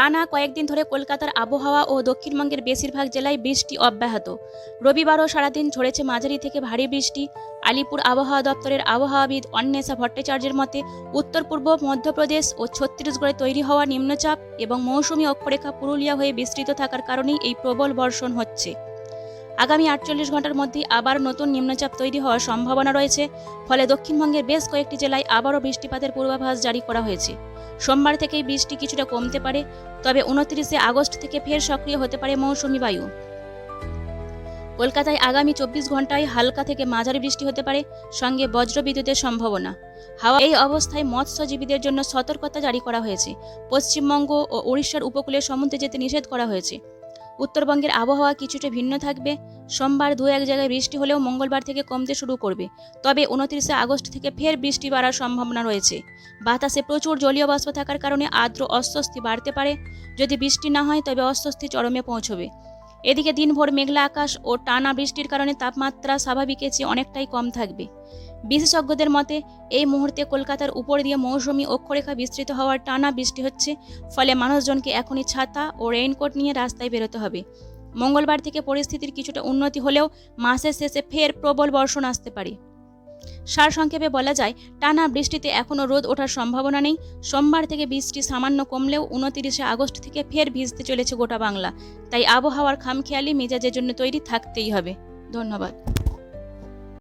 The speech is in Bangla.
টানা কয়েকদিন ধরে কলকাতার আবহাওয়া ও দক্ষিণবঙ্গের বেশিরভাগ জেলায় বৃষ্টি অব্যাহত। রবিবারও সারাদিন ঝরেছে মাঝারি থেকে ভারী বৃষ্টি। আলিপুর আবহাওয়া দপ্তরের আবহাওয়াবিদ অন্বেষা ভট্টাচার্যের মতে, উত্তর পূর্ব মধ্যপ্রদেশ ও ছত্তিশগড়ে তৈরি হওয়া নিম্নচাপ এবং মৌসুমী অক্ষরেখা পুরুলিয়া হয়ে বিস্তৃত থাকার কারণেই এই প্রবল বর্ষণ হচ্ছে। আগামী 48 ঘন্টার মধ্যেই আবার নতুন নিম্নচাপ তৈরি হওয়ার সম্ভাবনা রয়েছে। ফলে দক্ষিণবঙ্গের বেশ কয়েকটি জেলায় আবারও বৃষ্টিপাতের পূর্বাভাস জারি করা হয়েছে। সোমবার থেকেই বৃষ্টি কিছুটা কমতে পারে, তবে 29 আগস্ট থেকে ফের সক্রিয় হতে পারে মৌসুমী বায়ু। কলকাতায় আগামী 24 ঘন্টায় হালকা থেকে মাঝারি বৃষ্টি হতে পারে, সঙ্গে বজ্রবিদ্যুতের সম্ভাবনা। এই অবস্থায় মৎস্যজীবীদের জন্য সতর্কতা জারি করা হয়েছে। পশ্চিমবঙ্গ ও উড়িষ্যার উপকূলে সমুদ্রে যেতে নিষেধ করা হয়েছে। উত্তরবঙ্গের আবহাওয়া কিছুটা ভিন্ন থাকবে। সোমবার 2-1 জায়গায় বৃষ্টি হলেও মঙ্গলবার থেকে কমতে শুরু করবে। তবে 29 আগস্ট থেকে ফের বৃষ্টি বাড়ার সম্ভাবনা রয়েছে। বাতাসে প্রচুর জলীয় বাষ্প থাকার কারণে আর্দ্র অস্বস্তি বাড়তে পারে। যদি বৃষ্টি না হয় তবে অস্বস্তি চরমে পৌঁছবে। এদিকে দিনভর মেঘলা আকাশ ও টানা বৃষ্টির কারণে তাপমাত্রা স্বাভাবিকের চেয়ে অনেকটাই কম থাকবে। বিশেষজ্ঞদের মতে, এই মুহূর্তে কলকাতার উপর দিয়ে মৌসুমী অক্ষরেখা বিস্তৃত হওয়ার টানা বৃষ্টি হচ্ছে। ফলে মানুষজনকে এখনই ছাতা ও রেইনকোট নিয়ে রাস্তায় বেরোতে হবে। মঙ্গলবার থেকে পরিস্থিতির কিছুটা উন্নতি হলেও মাসের শেষে ফের প্রবল বর্ষণ আসতে পারে। সারসংক্ষেপে বলা যায়, টানা বৃষ্টিতে এখনও রোদ ওঠার সম্ভাবনা নেই। সোমবার থেকে বৃষ্টি সামান্য কমলেও 29 আগস্ট থেকে ফের ভিজতে চলেছে গোটা বাংলা। তাই আবহাওয়ার খামখেয়ালি মেজাজের জন্য তৈরি থাকতেই হবে। ধন্যবাদ।